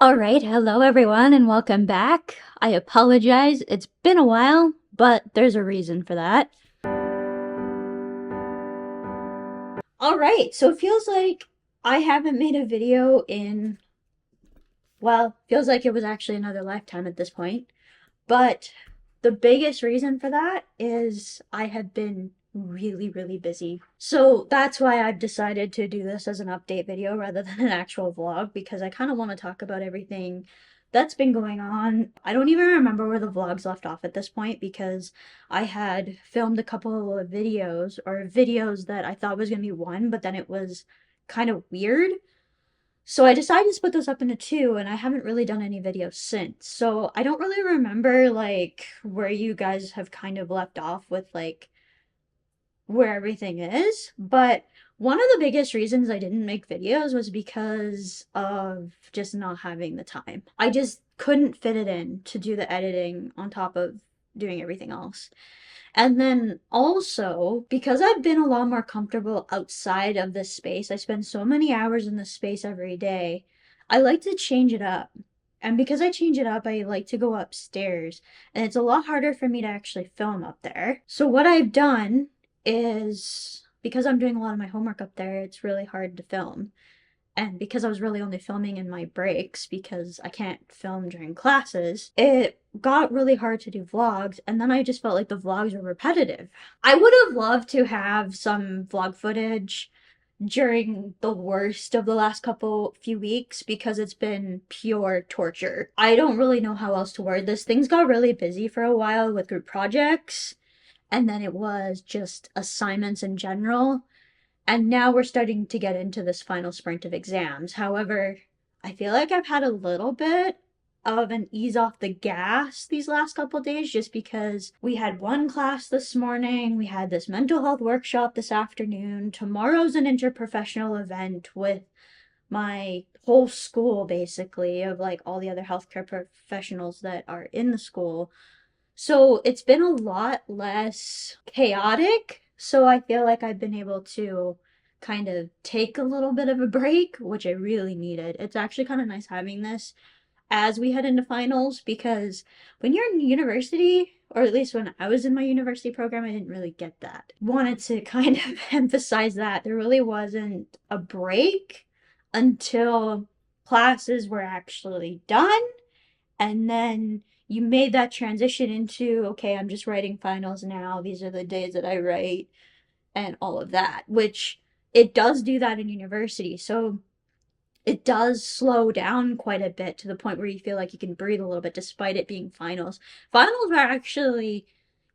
All right, hello everyone, and welcome back. I apologize, it's been a while, but there's a reason for that. All right, so it feels like I haven't made a video in, well, feels like it was actually another lifetime at this point. But the biggest reason for that is I have been really, really busy. So that's why I've decided to do this as an update video rather than an actual vlog because I kind of want to talk about everything that's been going on. I don't even remember where the vlogs left off at this point because I had filmed a couple of videos or videos that I thought was going to be one, but then it was kind of weird. So I decided to split this up into two, and I haven't really done any videos since. So I don't really remember like where you guys have kind of left off with like where everything is, but one of the biggest reasons I didn't make videos was because of just not having the time. I just couldn't fit it in to do the editing on top of doing everything else. And then also, because I've been a lot more comfortable outside of this space, I spend so many hours in this space every day, I like to change it up. And because I change it up, I like to go upstairs. And it's a lot harder for me to actually film up there. So what I've done is, because I'm doing a lot of my homework up there, it's really hard to film. And because I was really only filming in my breaks because I can't film during classes, it got really hard to do vlogs. And then I just felt like the vlogs were repetitive. I would have loved to have some vlog footage during the worst of the last couple few weeks because it's been pure torture. I don't really know how else to word this. Things got really busy for a while with group projects, and then it was just assignments in general. And now we're starting to get into this final sprint of exams. However, I feel like I've had a little bit of an ease off the gas these last couple days just because we had one class this morning, we had this mental health workshop this afternoon. Tomorrow's an interprofessional event with my whole school basically of like all the other healthcare professionals that are in the school. So it's been a lot less chaotic. So I feel like I've been able to kind of take a little bit of a break, which I really needed. It's actually kind of nice having this as we head into finals because when you're in university, or at least when I was in my university program, I didn't really get that. Wanted to kind of emphasize that there really wasn't a break until classes were actually done, and then you made that transition into, okay, I'm just writing finals now, these are the days that I write, and all of that, which it does do that in university. So it does slow down quite a bit to the point where you feel like you can breathe a little bit despite it being finals. Finals were actually,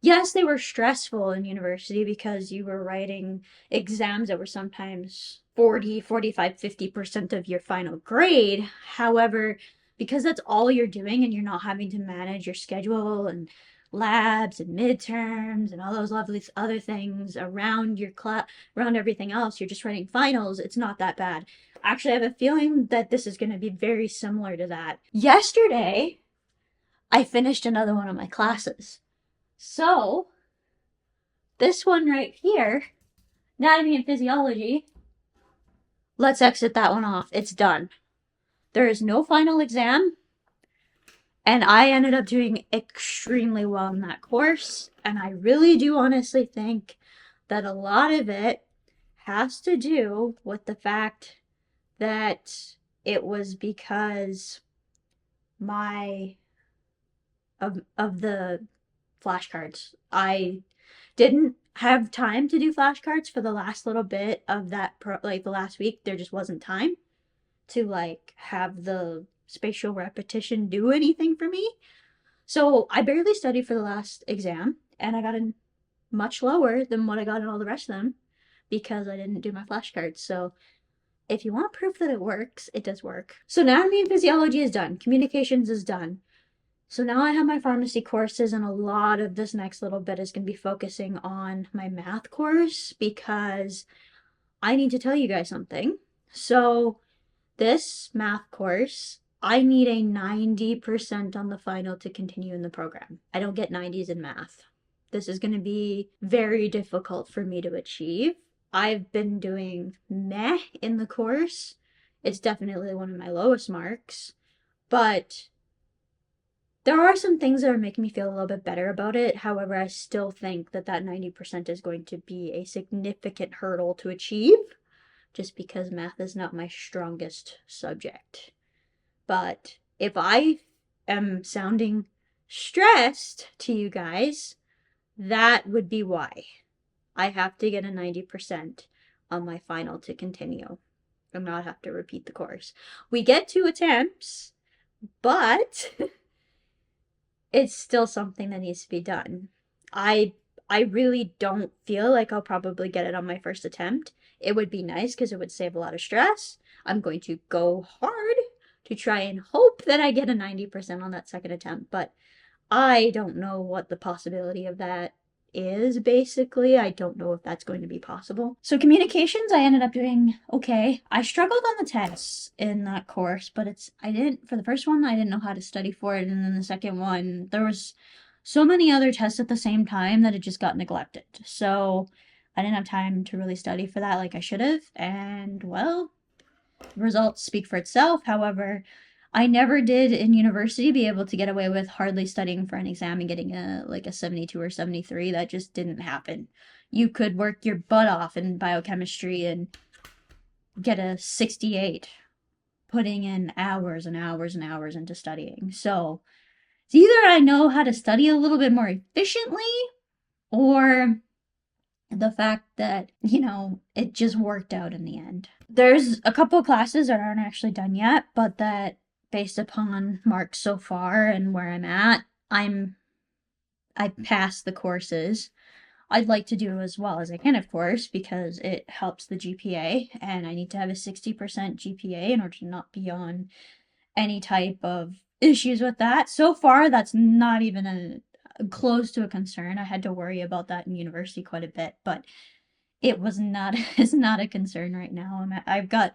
yes, they were stressful in university because you were writing exams that were sometimes 40, 45, 50% of your final grade. However, because that's all you're doing and you're not having to manage your schedule and labs and midterms and all those lovely other things around your class, around everything else, you're just writing finals, it's not that bad. Actually, I have a feeling that this is going to be very similar to that. Yesterday, I finished another one of my classes. So, this one right here, anatomy and physiology, let's exit that one off. It's done. There is no final exam, and I ended up doing extremely well in that course. And I really do honestly think that a lot of it has to do with the fact that it was because my of the flashcards. I didn't have time to do flashcards for the last little bit of that like the last week. There just wasn't time to like have the spatial repetition do anything for me. So I barely studied for the last exam and I got a much lower than what I got in all the rest of them because I didn't do my flashcards. So if you want proof that it works, it does work. So anatomy and physiology is done. Communications is done. So now I have my pharmacy courses, and a lot of this next little bit is going to be focusing on my math course because I need to tell you guys something. So, this math course, I need a 90% on the final to continue in the program. I don't get 90s in math. This is going to be very difficult for me to achieve. I've been doing meh in the course. It's definitely one of my lowest marks. But there are some things that are making me feel a little bit better about it. However, I still think that that 90% is going to be a significant hurdle to achieve just because math is not my strongest subject. But if I am sounding stressed to you guys, that would be why. I have to get a 90% on my final to continue and not have to repeat the course. We get 2 attempts, but it's still something that needs to be done. I I really don't feel like I'll probably get it on my first attempt. It would be nice because it would save a lot of stress. I'm going to go hard to try and hope that I get a 90% on that second attempt, but I don't know what the possibility of that is, basically. I don't know if that's going to be possible. So communications, I ended up doing okay. I struggled on the tests in that course, but for the first one, I didn't know how to study for it, and then the second one, there was so many other tests at the same time that it just got neglected. So I didn't have time to really study for that like I should have, and well, results speak for itself. However, I never did in university be able to get away with hardly studying for an exam and getting a 72 or 73. That just didn't happen. You could work your butt off in biochemistry and get a 68, putting in hours and hours and hours into studying. So it's either I know how to study a little bit more efficiently, or the fact that, it just worked out in the end. There's a couple classes that aren't actually done yet, but that based upon marks so far and where I'm at, I passed the courses. I'd like to do as well as I can, of course, because it helps the GPA, and I need to have a 60% GPA in order to not be on any type of issues with that. So far, that's not even close to a concern. I had to worry about that in university quite a bit, but it's not a concern right now. I've got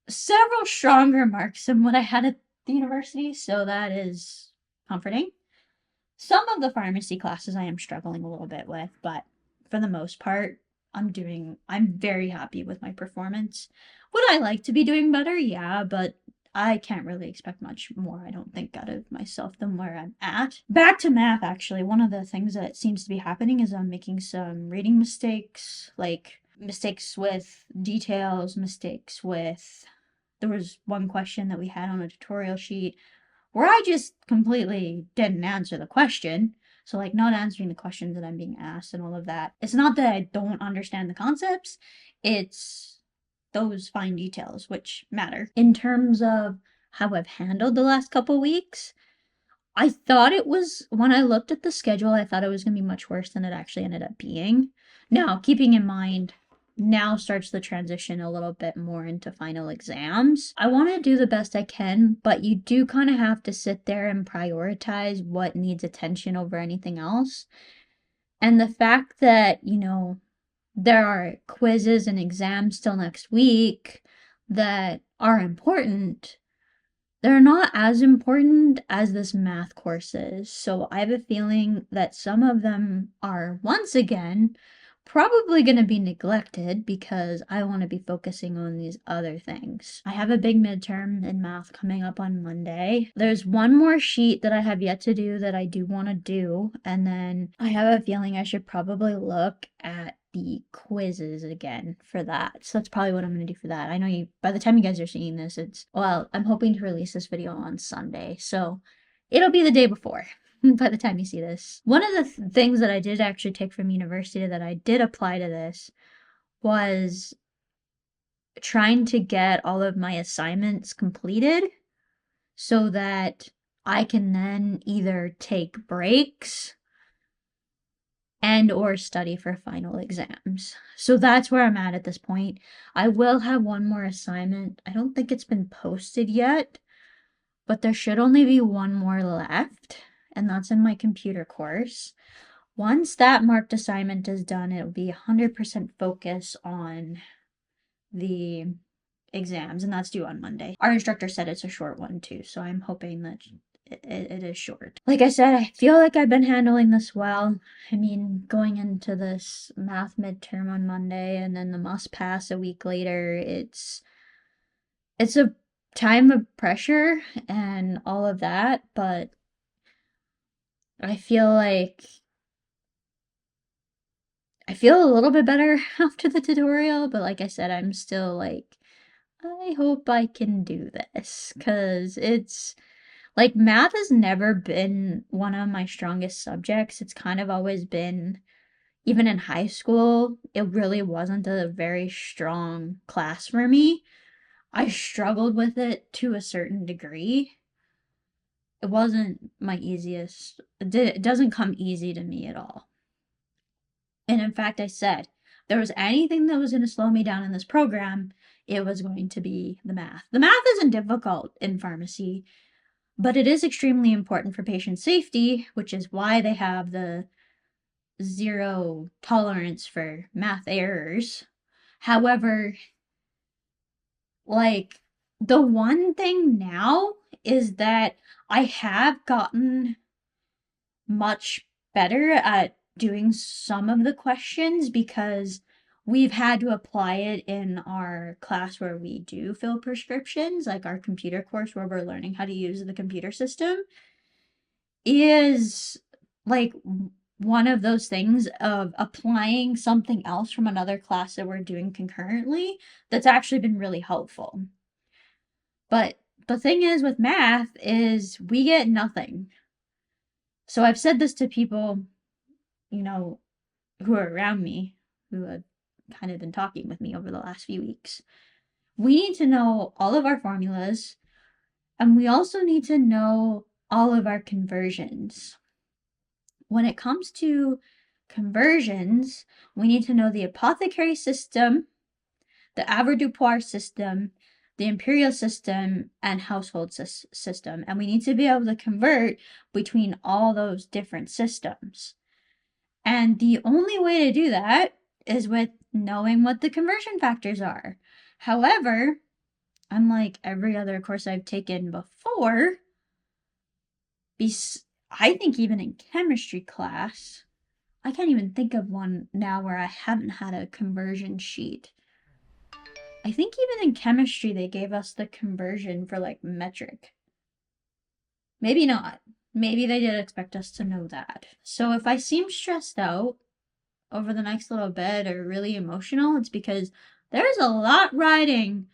several stronger marks than what I had at the university, so that is comforting. Some of the pharmacy classes I am struggling a little bit with, but for the most part, I'm very happy with my performance. Would I like to be doing better? Yeah, but I can't really expect much more, I don't think, out of myself than where I'm at. Back to math, actually. One of the things that seems to be happening is I'm making some reading mistakes, like mistakes with details, mistakes with. There was one question that we had on a tutorial sheet where I just completely didn't answer the question. So, like, not answering the questions that I'm being asked and all of that. It's not that I don't understand the concepts, it's those fine details which matter. In terms of how I've handled the last couple weeks, I thought it was, when I looked at the schedule, I thought it was going to be much worse than it actually ended up being. Now, keeping in mind, now starts the transition a little bit more into final exams. I want to do the best I can, but you do kind of have to sit there and prioritize what needs attention over anything else. And the fact that, there are quizzes and exams still next week that are important, they're not as important as this math course is. So I have a feeling that some of them are, once again, probably going to be neglected because I want to be focusing on these other things. I have a big midterm in math coming up on Monday. There's one more sheet that I have yet to do that I do want to do, and then I have a feeling I should probably look at the quizzes again for that. So that's probably what I'm going to do for that. I know by the time you guys are seeing this, I'm hoping to release this video on Sunday. So it'll be the day before by the time you see this. One of the things that I did actually take from university that I did apply to this was trying to get all of my assignments completed so that I can then either take breaks and or study for final exams. So that's where I'm at this point. I will have one more assignment. I don't think it's been posted yet, but there should only be one more left, and that's in my computer course. Once that marked assignment is done, it'll be 100% focus on the exams, and that's due on Monday. Our instructor said it's a short one too, so I'm hoping that it is short. Like I said, I feel like I've been handling this well. I mean, going into this math midterm on Monday and then the must pass a week later, it's a time of pressure and all of that, but I feel like I feel a little bit better after the tutorial, but like I said, I'm still like, I hope I can do this because it's like math has never been one of my strongest subjects. It's kind of always been, even in high school, it really wasn't a very strong class for me. I struggled with it to a certain degree. It wasn't my easiest, it doesn't come easy to me at all. And in fact, I said, if there was anything that was going to slow me down in this program, it was going to be the math. The math isn't difficult in pharmacy, but it is extremely important for patient safety, which is why they have the zero tolerance for math errors. However, like, the one thing now is that I have gotten much better at doing some of the questions because we've had to apply it in our class where we do fill prescriptions, like our computer course where we're learning how to use the computer system, is like one of those things of applying something else from another class that we're doing concurrently that's actually been really helpful. But the thing is with math is we get nothing. So I've said this to people, you know, who are around me, who have kind of been talking with me over the last few weeks. We need to know all of our formulas, and we also need to know all of our conversions. When it comes to conversions, we need to know the apothecary system, the avoirdupois system, the imperial system, and household system. And we need to be able to convert between all those different systems. And the only way to do that is with knowing what the conversion factors are. However, unlike every other course I've taken before, I think even in chemistry class, I can't even think of one now where I haven't had a conversion sheet. I think even in chemistry they gave us the conversion for like metric. Maybe not. Maybe they did expect us to know that. So if I seem stressed out over the next little bit or really emotional, it's because there's a lot riding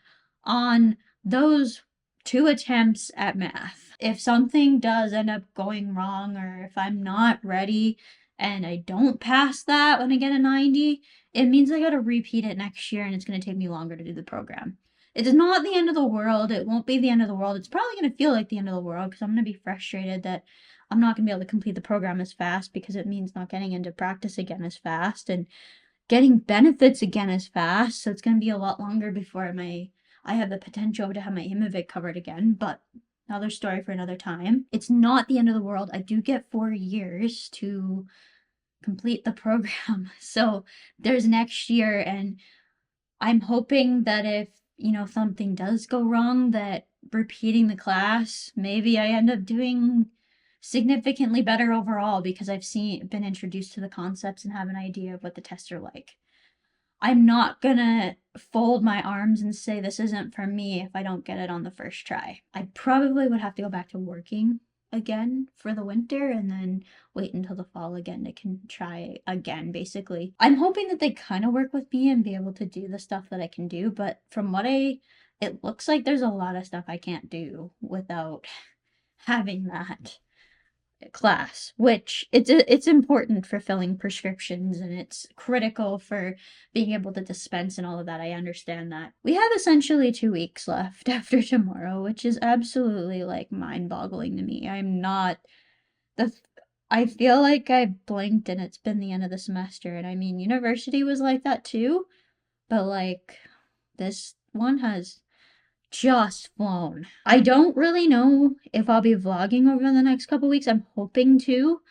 on those 2 attempts at math. If something does end up going wrong, or if I'm not ready and I don't pass that when I get a 90, it means I gotta repeat it next year and it's gonna take me longer to do the program. It is not the end of the world. It won't be the end of the world. It's probably gonna feel like the end of the world because I'm gonna be frustrated that I'm not going to be able to complete the program as fast because it means not getting into practice again as fast and getting benefits again as fast. So it's going to be a lot longer before I have the potential to have my Imovig covered again, but another story for another time. It's not the end of the world. I do get 4 years to complete the program. So there's next year, and I'm hoping that if, something does go wrong, that repeating the class, maybe I end up doing significantly better overall because I've been introduced to the concepts and have an idea of what the tests are like. I'm not gonna fold my arms and say this isn't for me if I don't get it on the first try. I probably would have to go back to working again for the winter and then wait until the fall again to can try again, basically. I'm hoping that they kind of work with me and be able to do the stuff that I can do, but from what it looks like there's a lot of stuff I can't do without having that class, which it's important for filling prescriptions and it's critical for being able to dispense and all of that. I understand that. We have essentially 2 weeks left after tomorrow, which is absolutely like mind-boggling to me. I feel like I've blinked and it's been the end of the semester, and I mean university was like that too, but like this one has just flown. I don't really know if I'll be vlogging over the next couple weeks. I'm hoping to,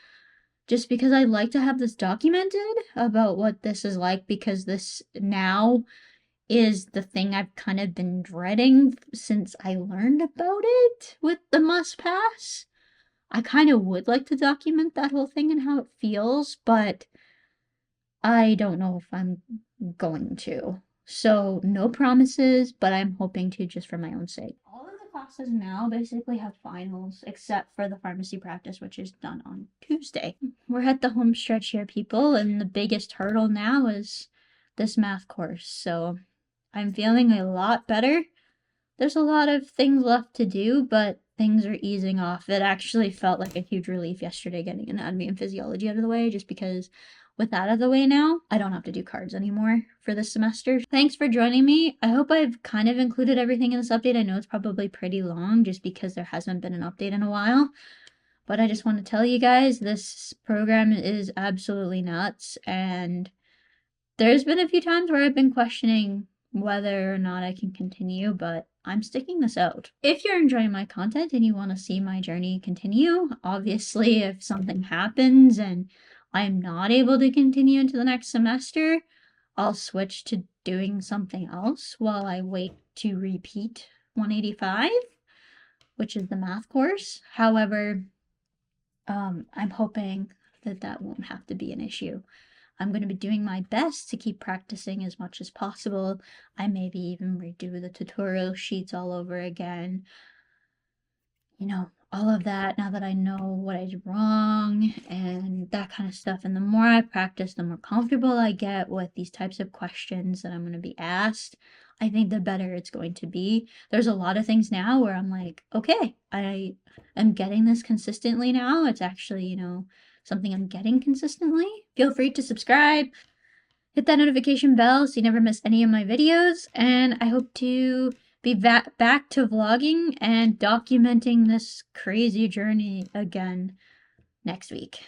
just because I'd like to have this documented about what this is like, because this now is the thing I've kind of been dreading since I learned about it with the must pass. I kind of would like to document that whole thing and how it feels, but I don't know if I'm going to. So, no promises, but I'm hoping to just for my own sake. All of the classes now basically have finals, except for the pharmacy practice, which is done on Tuesday. We're at the home stretch here, people, and the biggest hurdle now is this math course. So I'm feeling a lot better. There's a lot of things left to do, but things are easing off. It actually felt like a huge relief yesterday getting anatomy and physiology out of the way, just because with that out of the way now, I don't have to do cards anymore for this semester. Thanks for joining me. I hope I've kind of included everything in this update. I know it's probably pretty long just because there hasn't been an update in a while. But I just want to tell you guys, this program is absolutely nuts. And there's been a few times where I've been questioning whether or not I can continue, but I'm sticking this out. If you're enjoying my content and you want to see my journey continue, obviously if something happens and I'm not able to continue into the next semester, I'll switch to doing something else while I wait to repeat 185, which is the math course. However, I'm hoping that that won't have to be an issue. I'm going to be doing my best to keep practicing as much as possible. I maybe even redo the tutorial sheets all over again. You know, all of that now that I know what I did wrong and that kind of stuff. And the more I practice, the more comfortable I get with these types of questions that I'm going to be asked. I think the better it's going to be. There's a lot of things now where I'm like, okay, I am getting this consistently now. It's actually, you know, something I'm getting consistently. Feel free to subscribe, hit that notification bell so you never miss any of my videos, and I hope to be back to vlogging and documenting this crazy journey again next week.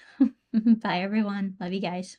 Bye everyone. Love you guys.